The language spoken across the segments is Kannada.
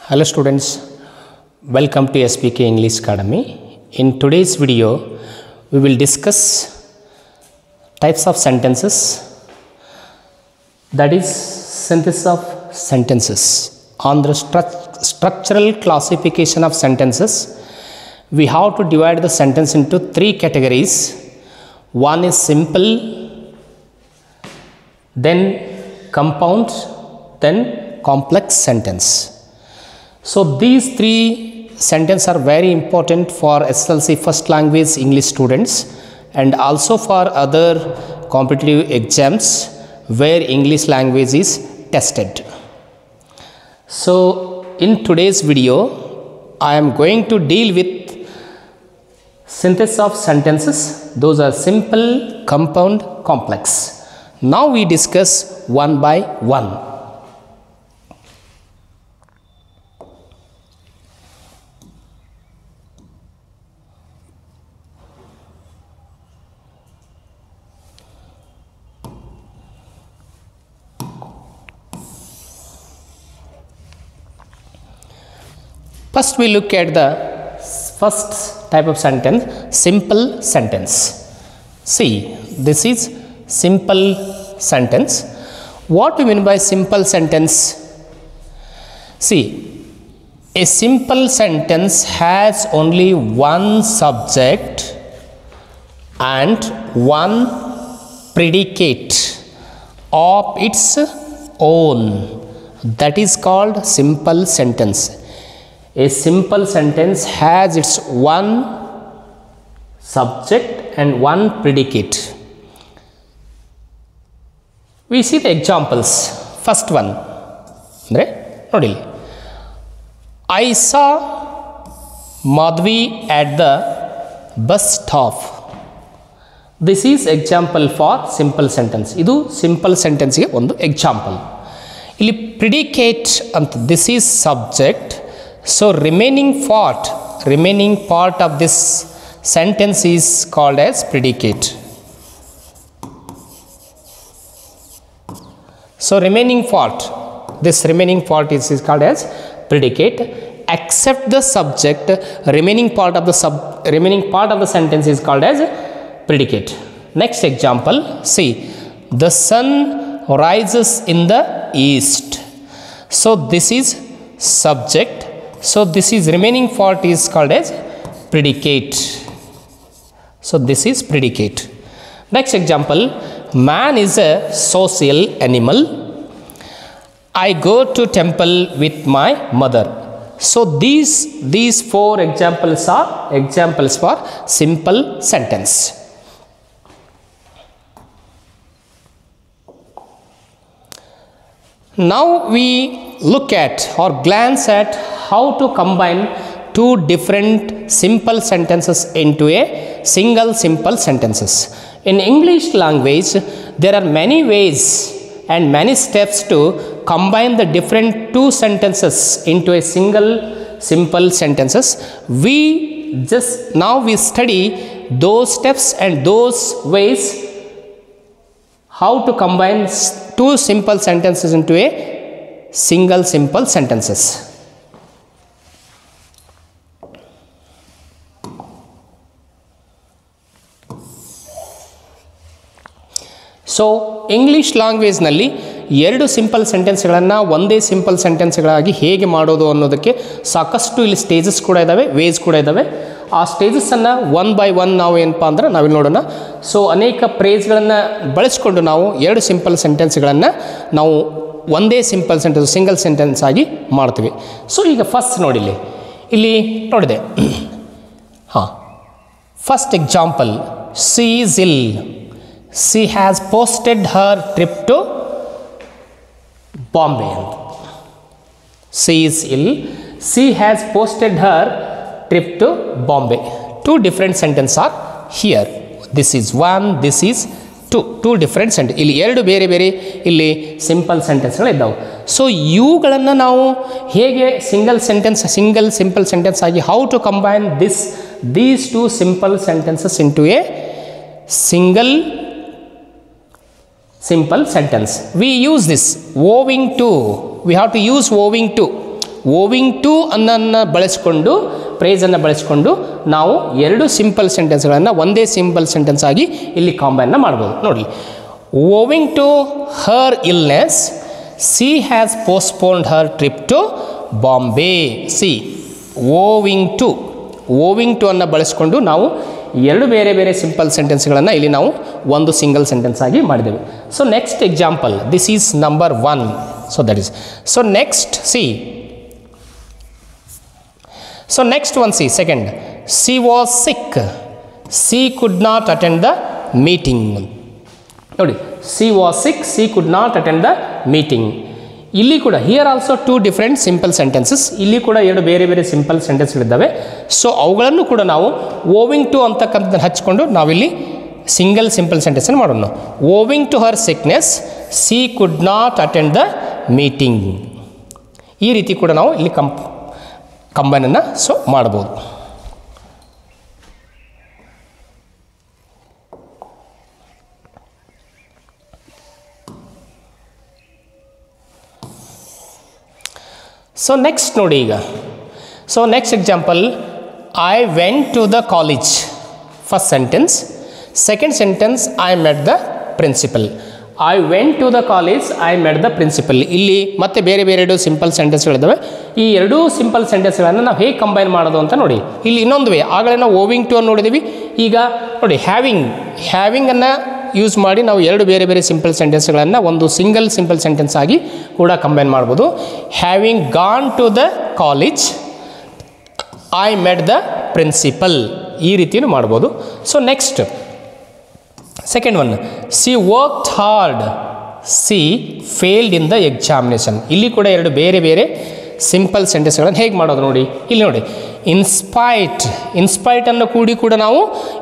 Hello students, welcome to SPK English Academy. In today's video, we will discuss types of sentences, that is synthesis of sentences. On the structural classification of sentences, we have to divide the sentence into three categories. One is simple, then compound, then complex sentence. So these three sentences are very important for SLC first language English students and also for other competitive exams where English language is tested. So in today's video, I am going to deal with synthesis of sentences. Those are simple, compound, complex. Now we discuss one by one. First we look at the first type of sentence, simple sentence. See, this is simple sentence. What do you mean by simple sentence? See, a simple sentence has only one subject and one predicate of its own. That is called simple sentence. A simple sentence has its one subject and one predicate. We see the examples. First one, I saw Madhvi at the bus stop. This is example for simple sentence. Idu simple sentence ge one example. Illi predicate anta, this is subject. So remaining part of this sentence is called as predicate. So remaining part is called as predicate. Except the subject, remaining part of the sentence is called as predicate. Next example, see, the sun rises in the east. So this is subject. So this is remaining part is called as predicate. So this is predicate. Next example, man is a social animal. I go to temple with my mother. So these four examples are examples for simple sentence. Now we look at or glance at how to combine two different simple sentences into a single simple sentences. In English language, there are many ways and many steps to combine the different two sentences into a single simple sentences. We study those steps and those ways how to combine two simple sentences into a single simple sentences. So English ಲ್ಯಾಂಗ್ವೇಜ್ನಲ್ಲಿ ಎರಡು ಸಿಂಪಲ್ ಸೆಂಟೆನ್ಸ್ಗಳನ್ನು ಒಂದೇ ಸಿಂಪಲ್ ಸೆಂಟೆನ್ಸ್ಗಳಾಗಿ ಹೇಗೆ ಮಾಡೋದು ಅನ್ನೋದಕ್ಕೆ ಸಾಕಷ್ಟು ಇಲ್ಲಿ ಸ್ಟೇಜಸ್ ಕೂಡ ಇದ್ದಾವೆ, ವೇಸ್ ಕೂಡ ಇದ್ದಾವೆ. ಆ ಸ್ಟೇಜಸ್ಸನ್ನು ಒನ್ ಬೈ ಒನ್ ನಾವು ಏನಪ್ಪ ಅಂದ್ರೆ ನಾವಿಲ್ಲಿ ನೋಡೋಣ. ಸೊ ಅನೇಕ ಫ್ರೇಸ್ಗಳನ್ನು ಬಳಸಿಕೊಂಡು ನಾವು ಎರಡು ಸಿಂಪಲ್ ಸೆಂಟೆನ್ಸ್ಗಳನ್ನು ನಾವು ಒಂದೇ ಸಿಂಪಲ್ ಸೆಂಟೆನ್ಸ್ ಸಿಂಗಲ್ ಸೆಂಟೆನ್ಸ್ ಆಗಿ ಮಾಡ್ತೀವಿ. ಸೊ ಈಗ ಫಸ್ಟ್ ನೋಡಿಲಿ, ಇಲ್ಲಿ ನೋಡಿದೆ. ಹಾಂ, ಫಸ್ಟ್ ಎಕ್ಸಾಂಪಲ್, ಶಿ ಈಸ್ ಇಲ್. She has posted her trip to Bombay. She is ill. She has posted her trip to Bombay. Two different sentences are here. This is one, this is two. Two different sentences. ಇಲ್ಲಿ ಎರಡು ಬೇರೆ ಬೇರೆ ಇಲ್ಲಿ ಸಿಂಪಲ್ ಸೆಂಟೆನ್ಸ್ಗಳು ಇದ್ದಾವೆ. ಸೊ ಇವುಗಳನ್ನು ನಾವು ಹೇಗೆ ಸಿಂಗಲ್ ಸಿಂಪಲ್ ಸೆಂಟೆನ್ಸ್ ಆಗಿ how to combine these two simple sentences into a single simple sentence. We use this owing to. We have to use owing to. Owing to ಅನ್ನನ್ನು ಬಳಸಿಕೊಂಡು ಫ್ರೇಸನ್ನು ಬಳಸಿಕೊಂಡು ನಾವು ಎರಡು ಸಿಂಪಲ್ ಸೆಂಟೆನ್ಸ್ಗಳನ್ನು ಒಂದೇ ಸಿಂಪಲ್ ಸೆಂಟೆನ್ಸ್ ಆಗಿ ಇಲ್ಲಿ ಕಾಂಬೈನ್ನ ಮಾಡ್ಬೋದು. ನೋಡಿ, owing to her illness she has postponed her trip to Bombay. She owing to ಅನ್ನು ಬಳಸಿಕೊಂಡು ನಾವು ಎರಡು ಬೇರೆ ಬೇರೆ ಸಿಂಪಲ್ ಸೆಂಟೆನ್ಸ್ಗಳನ್ನು ಇಲ್ಲಿ ನಾವು ಒಂದು ಸಿಂಗಲ್ ಸೆಂಟೆನ್ಸ್ ಆಗಿ ಮಾಡಿದೆವು. So next example, this is number 1. So that is, so next see, so next one see second, she was sick, she could not attend the meeting. ನೋಡಿ, she was sick, she could not attend the meeting. ಇಲ್ಲಿ ಕೂಡ here also 2 different simple sentences, ಇಲ್ಲಿ ಕೂಡ ಎರಡು ಬೇರೆ ಬೇರೆ ಸಿಂಪಲ್ ಸೆಂಟೆನ್ಸ್ಗಳಿದ್ದಾವೆ. ಸೊ ಅವುಗಳನ್ನು ಕೂಡ ನಾವು ಓವಿಂಗ್ ಟು ಅಂತಕ್ಕಂಥದ್ದು ಹಚ್ಕೊಂಡು ನಾವಿಲ್ಲಿ ಸಿಂಗಲ್ ಸಿಂಪಲ್ ಸೆಂಟೆನ್ಸನ್ನು ಮಾಡೋಣ. Owing to her sickness she could not attend the meeting. ಈ ರೀತಿ ಕೂಡ ನಾವು ಇಲ್ಲಿ ಕಂಬೈನನ್ನು ಸೊ ಮಾಡ್ಬೋದು. ಸೊ ನೆಕ್ಸ್ಟ್ ನೋಡಿ ಈಗ, so next example, I went to the college. First sentence. Second sentence, I met the principal. I went to the college, I met the principal. ಇಲ್ಲಿ ಮತ್ತೆ ಬೇರೆ ಬೇರೆ ಎರಡು ಸಿಂಪಲ್ ಸೆಂಟೆನ್ಸ್ಗಳಿದ್ದಾವೆ. ಈ ಎರಡೂ ಸಿಂಪಲ್ ಸೆಂಟೆನ್ಸ್ಗಳನ್ನು ನಾವು ಹೇಗೆ ಕಂಬೈನ್ ಮಾಡೋದು ಅಂತ ನೋಡಿ. ಇಲ್ಲಿ ಇನ್ನೊಂದು ವೇ, ಆಗಲೇ ನಾವು ಓವಿಂಗ್ ಟು ಅನ್ನು ನೋಡಿದ್ದೀವಿ. ಈಗ ನೋಡಿ, ಹ್ಯಾವಿಂಗನ್ನು ಯೂಸ್ ಮಾಡಿ ನಾವು ಎರಡು ಬೇರೆ ಬೇರೆ ಸಿಂಪಲ್ ಸೆಂಟೆನ್ಸ್ಗಳನ್ನು ಒಂದು ಸಿಂಗಲ್ ಸಿಂಪಲ್ ಸೆಂಟೆನ್ಸ್ ಆಗಿ ಕೂಡ ಕಂಬೈನ್ ಮಾಡ್ಬೋದು. Having gone to the college, I met the principal. ಈ ರೀತಿಯೂ ಮಾಡ್ಬೋದು. So next second one, she worked hard, she failed in the examination. ಇಲ್ಲಿ ಕೂಡ ಎರಡು ಬೇರೆ ಬೇರೆ ಸಿಂಪಲ್ ಸೆಂಟೆನ್ಸ್ಗಳನ್ನು ಹೇಗೆ ಮಾಡೋದು ನೋಡಿ. ಇಲ್ಲಿ ನೋಡಿ, ಇನ್ಸ್ಪೈಟನ್ನು ಕೂಡ ನಾವು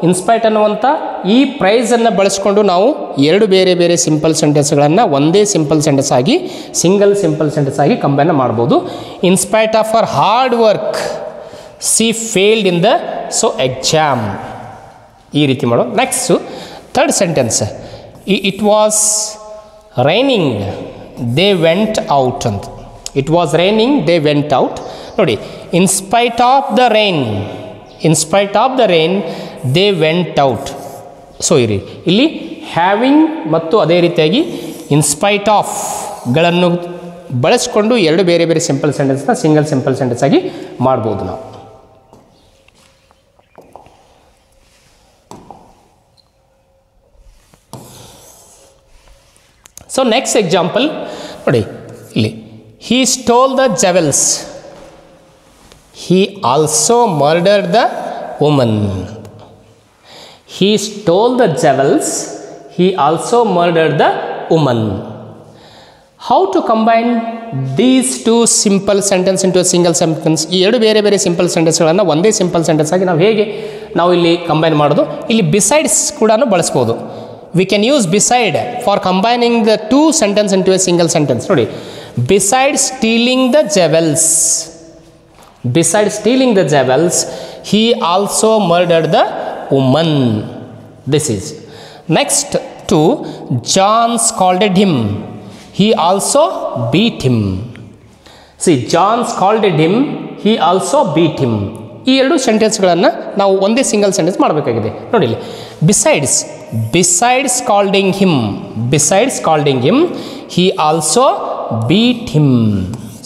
ಇನ್ಸ್ಪೈಟ್ ಅನ್ನುವಂಥ ಈ ಪ್ರೈಸನ್ನು ಬಳಸ್ಕೊಂಡು ನಾವು ಎರಡು ಬೇರೆ ಬೇರೆ ಸಿಂಪಲ್ ಸೆಂಟೆನ್ಸ್ಗಳನ್ನು ಒಂದೇ ಸಿಂಪಲ್ ಸೆಂಟೆನ್ಸ್ ಆಗಿ ಸಿಂಗಲ್ ಸಿಂಪಲ್ ಸೆಂಟೆನ್ಸ್ ಆಗಿ ಕಂಬೈನ್ ಮಾಡ್ಬೋದು. In spite of our hard work she failed in the so exam. ಈ ರೀತಿ ಮಾಡೋದು. Next third sentence, it was raining they went out ಅಂತ. It was raining they went out. ನೋಡಿ, in spite of the rain they went out. So ಇಲ್ಲಿ ಹ್ಯಾವಿಂಗ್ ಮತ್ತು ಅದೇ ರೀತಿಯಾಗಿ ಇನ್ಸ್ಪೈಟ್ ಆಫ್ಗಳನ್ನು ಬಳಸ್ಕೊಂಡು ಎರಡು ಬೇರೆ ಬೇರೆ ಸಿಂಪಲ್ ಸೆಂಟೆನ್ಸ್ನ ಸಿಂಗಲ್ ಸಿಂಪಲ್ ಸೆಂಟೆನ್ಸ್ ಆಗಿ ಮಾಡ್ಬೋದು ನಾವು. ಸೊ ನೆಕ್ಸ್ಟ್ ಎಕ್ಸಾಂಪಲ್ ನೋಡಿ, ಇಲ್ಲಿ he stole the jewels, he also murdered the woman. He stole the jewels, he also murdered the woman. How to combine these two simple sentence into a single sentence? ಈ ಎರಡು ಬೇರೆ ಬೇರೆ ಸಿಂಪಲ್ ಸೆಂಟೆನ್ಸ್ಗಳನ್ನು ಒಂದೇ ಸಿಂಪಲ್ ಸೆಂಟೆನ್ಸ್ ಆಗಿ ನಾವು ಹೇಗೆ ನಾವು ಇಲ್ಲಿ ಕಂಬೈನ್ ಮಾಡೋದು. ಇಲ್ಲಿ ಬಿಸೈಡ್ಸ್ ಕೂಡ ಬಳಸ್ಬೋದು. We can use beside for combining the two sentence into a single sentence. ನೋಡಿ, besides stealing the jewels, he also murdered the woman. This is next to John scolded him, he also beat him. See, John scolded him, he also beat him. ಈ ಎರಡು ಸೆಂಟೆನ್ಸ್ಗಳನ್ನು ನಾವು ಒಂದೇ ಸಿಂಗಲ್ ಸೆಂಟೆನ್ಸ್ ಮಾಡಬೇಕಾಗಿದೆ. ನೋಡಿ, ಇಲ್ಲಿ besides scolding him he also beat him.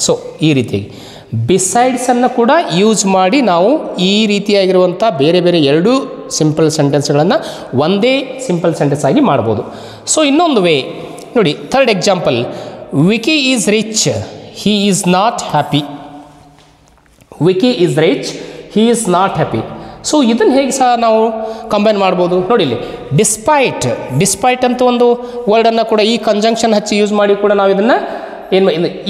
So ಈ ರೀತಿ ಬಿಸೈಡ್ಸನ್ನು ಕೂಡ ಯೂಸ್ ಮಾಡಿ ನಾವು ಈ ರೀತಿಯಾಗಿರುವಂಥ ಬೇರೆ ಬೇರೆ ಎರಡು ಸಿಂಪಲ್ ಸೆಂಟೆನ್ಸ್ಗಳನ್ನು ಒಂದೇ ಸಿಂಪಲ್ ಸೆಂಟೆನ್ಸ್ ಆಗಿ ಮಾಡ್ಬೋದು. ಸೊ ಇನ್ನೊಂದು ವೇ ನೋಡಿ, third example, Vicky is rich, he is not happy. Vicky is rich, he is not happy. So ಇದನ್ನು ಹೇಗೆ ಸಹ ನಾವು ಕಂಬೈನ್ ಮಾಡ್ಬೋದು ನೋಡಿ. ಇಲ್ಲಿ ಡಿಸ್ಪೈಟ್ ಅಂತ ಒಂದು ವರ್ಡನ್ನು ಕೂಡ ಈ ಕಂಜಂಕ್ಷನ್ ಹಚ್ಚಿ ಯೂಸ್ ಮಾಡಿ ಕೂಡ ನಾವು ಇದನ್ನು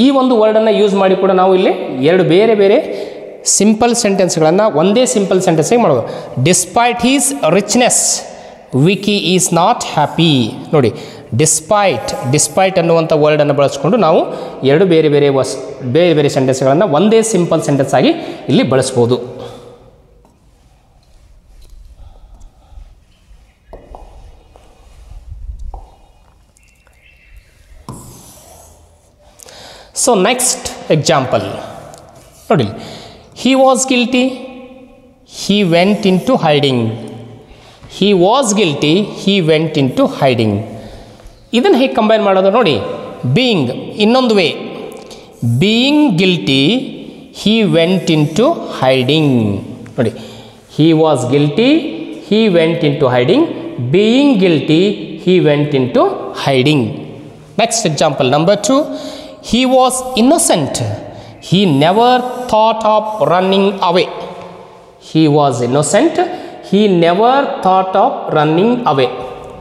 ಈ ಒಂದು ವರ್ಡನ್ನು ಯೂಸ್ ಮಾಡಿ ಕೂಡ ನಾವು ಇಲ್ಲಿ ಎರಡು ಬೇರೆ ಬೇರೆ ಸಿಂಪಲ್ ಸೆಂಟೆನ್ಸ್ಗಳನ್ನು ಒಂದೇ ಸಿಂಪಲ್ ಸೆಂಟೆನ್ಸಿಗೆ ಮಾಡ್ಬೋದು. Despite his richness, Vicky is not happy. ನೋಡಿ, ಡಿಸ್ಪೈಟ್ ಅನ್ನುವಂಥ ವರ್ಡನ್ನು ಬಳಸ್ಕೊಂಡು ನಾವು ಎರಡು ಬೇರೆ ಬೇರೆ ಸೆಂಟೆನ್ಸ್ಗಳನ್ನು ಒಂದೇ ಸಿಂಪಲ್ ಸೆಂಟೆನ್ಸ್ ಆಗಿ ಇಲ್ಲಿ ಬಳಸ್ಬೋದು. So next example, ನೋಡಿ, he was guilty, he went into hiding. he was guilty, he went into hiding. ಇದನ್ನು ಹೇಗೆ ಕಂಬೈನ್ ಮಾಡೋದು ನೋಡಿ, ಬೀಯಿಂಗ್ ಇನ್ನೊಂದು way, being guilty he went into hiding. ನೋಡಿ, he was guilty, he went into hiding. being guilty, he went into hiding. Next example, number 2, he was innocent, he never thought of running away. he was innocent, he never thought of running away.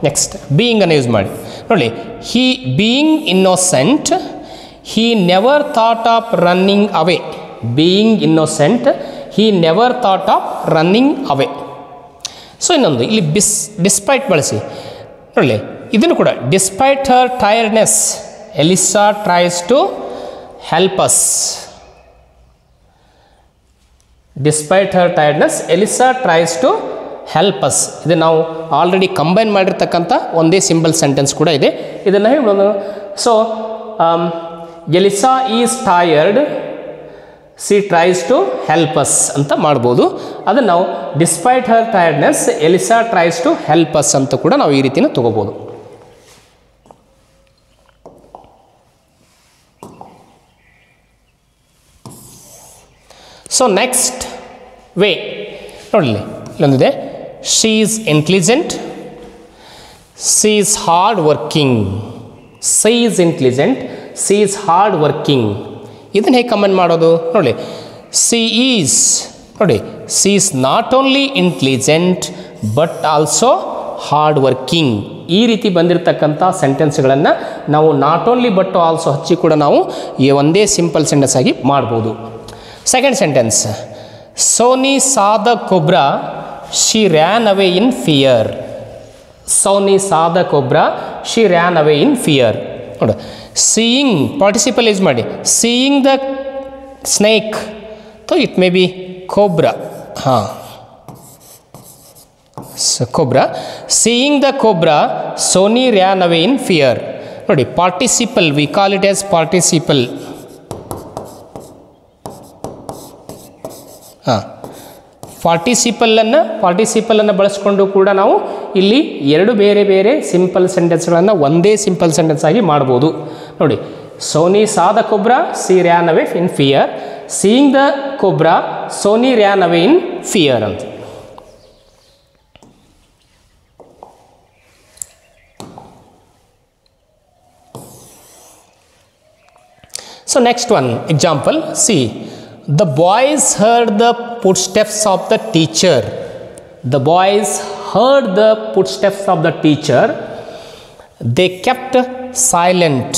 Next, being ಅನ್ನು ಯೂಸ್ ಮಾಡಿ ನೋಡಿ, he being innocent, he never thought of running away. being innocent, he never thought of running away. So ಇನ್ನೊಂದು ಇಲ್ಲಿ ಡಿಸ್ಪೈಟ್ ಬಳಸಿ ನೋಡಿ, ಇದನ್ನು ಕೂಡ despite her tiredness Elisa tries to help us. Despite her tiredness Elisa tries to help us. ಇದು ನಾವು ಆಲ್ರೆಡಿ ಕಂಬೈನ್ ಮಾಡಿರ್ತಕ್ಕಂಥ ಒಂದೇ ಸಿಂಪಲ್ ಸೆಂಟೆನ್ಸ್ ಕೂಡ ಇದೆ. ಇದನ್ನು ಹೇಳೋದು, so Elisa is tired, she tries to help us ಅಂತ ಮಾಡ್ಬೋದು. ಅದನ್ನು ನಾವು despite her tiredness Elisa tries to help us ಅಂತ ಕೂಡ ನಾವು ಈ ರೀತಿನ ತಗೋಬೋದು. ಸೊ ನೆಕ್ಸ್ಟ್ ವೇ ನೋಡಿ, ಇಲ್ಲೊಂದಿದೆ, she is intelligent, she is hard working. She is intelligent, she is hard working. ಇದನ್ನು ಹೇಗೆ ಕಮೆಂಟ್ ಮಾಡೋದು ನೋಡಿ, ಸಿ ಈಸ್ ನೋಡಿ, she is not only intelligent but also hard working. ಈ ರೀತಿ ಬಂದಿರತಕ್ಕಂಥ ಸೆಂಟೆನ್ಸ್ಗಳನ್ನು ನಾವು ನಾಟ್ ಓನ್ಲಿ ಬಟ್ ಆಲ್ಸೋ ಹಚ್ಚಿ ಕೂಡ ನಾವು ಈ ಒಂದೇ ಸಿಂಪಲ್ ಸೆಂಟೆನ್ಸ್ ಆಗಿ ಮಾಡ್ಬೋದು. Second sentence, Soni saw the cobra, she ran away in fear. Soni saw the cobra, she ran away in fear. ನೋಡಿ, ಸೀಯಿಂಗ್ ಪಾರ್ಟಿಸಿಪಲ್ ಯೂಸ್ ಮಾಡಿ, seeing the snake, so it may be cobra. ಹಾಂ, cobra. Seeing the cobra, Soni ran away in fear. ನೋಡಿ, participle, we call it as participle. ಹಾಂ, ಪಾರ್ಟಿಸಿಪಲನ್ನು ಬಳಸ್ಕೊಂಡು ಕೂಡ ನಾವು ಇಲ್ಲಿ ಎರಡು ಬೇರೆ ಬೇರೆ ಸಿಂಪಲ್ ಸೆಂಟೆನ್ಸ್ಗಳನ್ನು ಒಂದೇ ಸಿಂಪಲ್ ಸೆಂಟೆನ್ಸ್ ಆಗಿ ಮಾಡ್ಬೋದು. ನೋಡಿ, Soni saw the cobra, she ran away in fear. Seeing the cobra, Soni ran away in fear ಅಂತ. So next one example, see, the boys heard the footsteps of the teacher. The boys heard the footsteps of the teacher. They kept silent.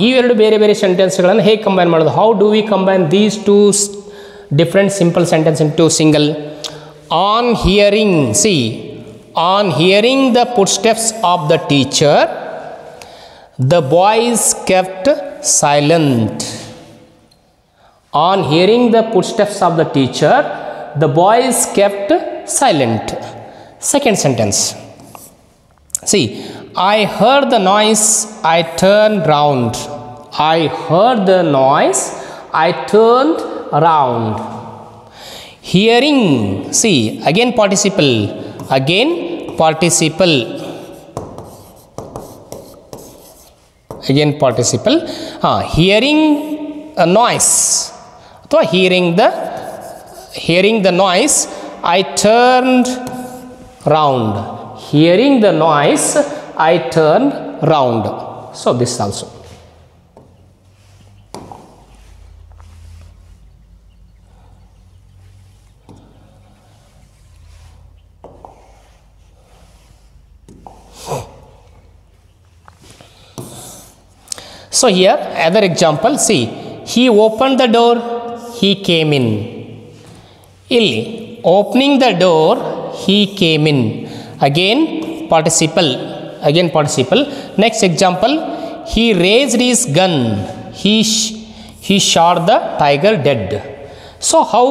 ಈ ಎರಡು ಬೇರೆ ಬೇರೆ ಸೆಂಟೆನ್ಸ್ಗಳನ್ನು ಹೇಗೆ ಕಂಬೈನ್ ಮಾಡೋದು? How do we combine these two different simple sentence into single? On hearing, see, on hearing the footsteps of the teacher, the boys kept silent. On hearing the footsteps of the teacher, the boys kept silent. Second sentence, see, I heard the noise, I turned round. I heard the noise, I turned round. Hearing, see, again participle, again participle, again participle. Hearing a noise, ಅಥವಾ hearing the noise, I turned round. Hearing the noise, I turned round. So this also. So here other example, see, he opened the door, he came in. Illi, opening the door, he came in. Again participle, again participle. Next example, he raised his gun, he shot the tiger dead. So how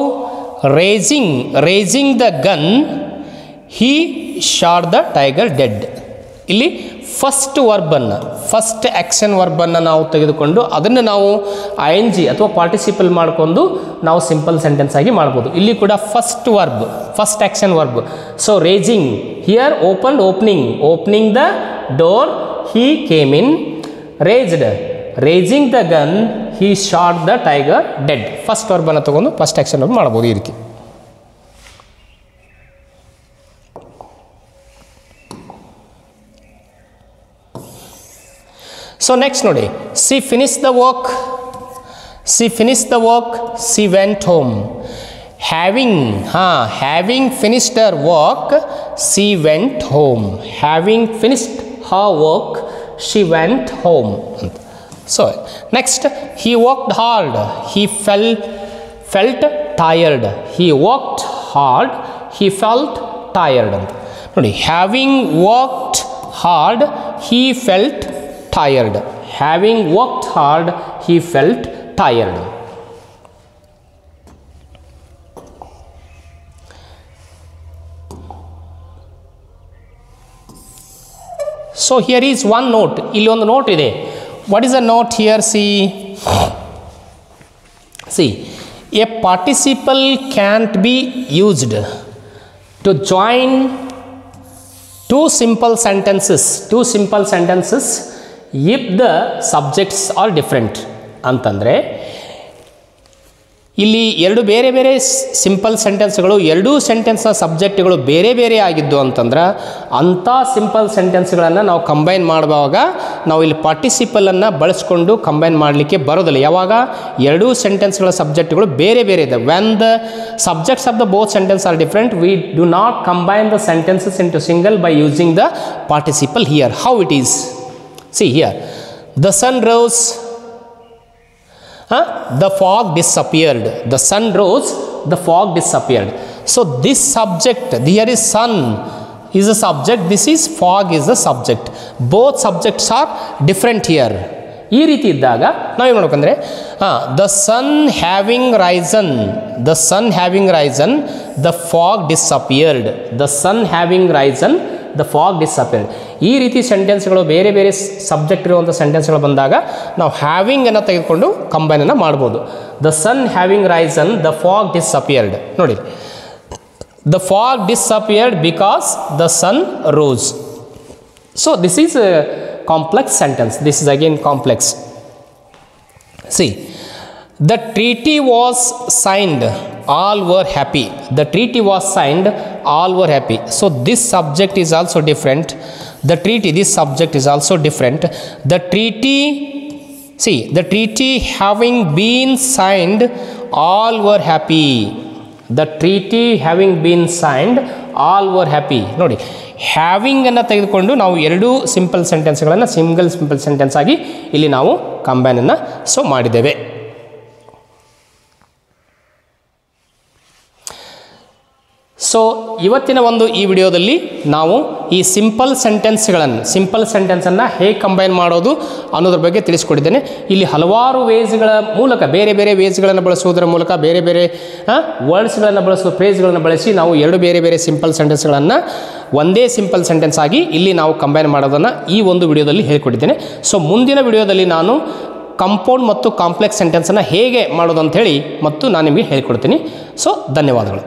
raising the gun, he shot the tiger dead. ಇಲ್ಲಿ ಫಸ್ಟ್ ವರ್ಬನ್ನು ಫಸ್ಟ್ ಆ್ಯಕ್ಷನ್ ವರ್ಬನ್ನು ನಾವು ತೆಗೆದುಕೊಂಡು ಅದನ್ನು ನಾವು ING ಅಥವಾ ಪಾರ್ಟಿಸಿಪಲ್ ಮಾಡಿಕೊಂಡು ನಾವು ಸಿಂಪಲ್ ಸೆಂಟೆನ್ಸ್ ಆಗಿ ಮಾಡ್ಬೋದು. ಇಲ್ಲಿ ಕೂಡ first verb first action verb. So raising here opening the door he came in. Raised raising the gun he shot the tiger dead. First ವರ್ಬನ್ನು ತೊಗೊಂಡು ಫಸ್ಟ್ ಆ್ಯಕ್ಷನ್ ವರ್ಬ್ ಮಾಡ್ಬೋದು ಈ ರೀತಿ. ಸೊ ನೆಕ್ಸ್ಟ್ ನೋಡಿ, she finished the work, she went home. Having finished her work, she went home. Having finished her work, she went home. So next, he worked hard, he felt tired. He worked hard, he felt tired. ನೋಡಿ, having worked hard, he felt tired. Having worked hard, he felt tired. So here is one note. ಇಲ್ಲಿ ಒಂದು ನೋಟ್ ಇದೆ. What is the note here? See, a participle can't be used to join two simple sentences if the subjects are different. ಅಂತಂದರೆ ಇಲ್ಲಿ ಎರಡು ಬೇರೆ ಬೇರೆ ಸಿಂಪಲ್ ಸೆಂಟೆನ್ಸ್ಗಳು, ಎರಡೂ ಸೆಂಟೆನ್ಸ್ನ ಸಬ್ಜೆಕ್ಟ್ಗಳು ಬೇರೆ ಬೇರೆ ಆಗಿದ್ದು ಅಂತಂದ್ರೆ ಅಂಥ ಸಿಂಪಲ್ ಸೆಂಟೆನ್ಸ್ಗಳನ್ನು ನಾವು ಕಂಬೈನ್ ಮಾಡುವಾಗ ನಾವು ಇಲ್ಲಿ ಪಾರ್ಟಿಸಿಪಲನ್ನು ಬಳಸ್ಕೊಂಡು ಕಂಬೈನ್ ಮಾಡಲಿಕ್ಕೆ ಬರೋದಿಲ್ಲ. ಯಾವಾಗ ಎರಡೂ ಸೆಂಟೆನ್ಸ್ಗಳ ಸಬ್ಜೆಕ್ಟ್ಗಳು ಬೇರೆ ಬೇರೆ ಇದೆ. When the subjects of the both sentence are different, we do not combine the sentences into single by using the participle. Here how it is. See here, the sun rose, the fog disappeared. The sun rose, the fog disappeared. So this subject, here is sun is the subject, this is fog is the subject. Both subjects are different here. ಈ ರೀತಿ ಇದ್ದಾಗ ನಾವೇನು ಮಾಡ್ಬೇಕಂದ್ರೆ the sun having risen, the fog disappeared. The sun having risen, the fog disappeared. ಈ ರೀತಿ ಸೆಂಟೆನ್ಸ್ಗಳು ಬೇರೆ ಬೇರೆ ಸಬ್ಜೆಕ್ಟ್ ಇರುವಂಥ ಸೆಂಟೆನ್ಸ್ಗಳು ಬಂದಾಗ ನಾವು ಹ್ಯಾವಿಂಗನ್ನು ತೆಗೆದುಕೊಂಡು ಕಂಬೈನನ್ನು ಮಾಡ್ಬೋದು. The sun having risen, the fog disappeared. ನೋಡಿ, the fog disappeared because the sun rose. So this is a complex sentence. This is again complex. See, the treaty was signed, all were happy. The treaty was signed, all were happy. So this subject is also different. The treaty, this subject is also different. The treaty, see, the treaty having been signed, all were happy. The treaty having been signed, all were happy. ನೋಡಿ, ಹ್ಯಾವಿಂಗ್ ಅನ್ನು ತೆಗೆದುಕೊಂಡು ನಾವು ಎರಡೂ ಸಿಂಪಲ್ ಸೆಂಟೆನ್ಸ್ಗಳನ್ನು ಸಿಂಗಲ್ ಸಿಂಪಲ್ ಸೆಂಟೆನ್ಸ್ ಆಗಿ ಇಲ್ಲಿ ನಾವು ಕಂಬೈನನ್ನು ಮಾಡಿದ್ದೇವೆ. ಸೊ ಇವತ್ತಿನ ಈ ವಿಡಿಯೋದಲ್ಲಿ ನಾವು ಈ ಸಿಂಪಲ್ ಸೆಂಟೆನ್ಸನ್ನು ಹೇಗೆ ಕಂಬೈನ್ ಮಾಡೋದು ಅನ್ನೋದ್ರ ಬಗ್ಗೆ ತಿಳಿಸ್ಕೊಟ್ಟಿದ್ದೇನೆ. ಇಲ್ಲಿ ಹಲವಾರು ವೇಸ್ಗಳ ಮೂಲಕ, ಬೇರೆ ಬೇರೆ ವೇಸ್ಗಳನ್ನು ಬಳಸುವುದರ ಮೂಲಕ, ಬೇರೆ ಬೇರೆ ವರ್ಡ್ಸ್ಗಳನ್ನು ಬಳಸುವ ಫ್ರೇಸ್ಗಳನ್ನು ಬಳಸಿ ನಾವು ಎರಡು ಬೇರೆ ಬೇರೆ ಸಿಂಪಲ್ ಸೆಂಟೆನ್ಸ್ಗಳನ್ನು ಒಂದೇ ಸಿಂಪಲ್ ಸೆಂಟೆನ್ಸ್ ಆಗಿ ಇಲ್ಲಿ ನಾವು ಕಂಬೈನ್ ಮಾಡೋದನ್ನು ಈ ಒಂದು ವಿಡಿಯೋದಲ್ಲಿ ಹೇಳ್ಕೊಟ್ಟಿದ್ದೇನೆ. ಸೊ ಮುಂದಿನ ವಿಡಿಯೋದಲ್ಲಿ ನಾನು ಕಂಪೌಂಡ್ ಮತ್ತು ಕಾಂಪ್ಲೆಕ್ಸ್ ಸೆಂಟೆನ್ಸನ್ನು ಹೇಗೆ ಮಾಡೋದು ಅಂಥೇಳಿ ಮತ್ತು ನಾನು ನಿಮಗೆ ಹೇಳ್ಕೊಡ್ತೀನಿ. ಸೊ ಧನ್ಯವಾದಗಳು.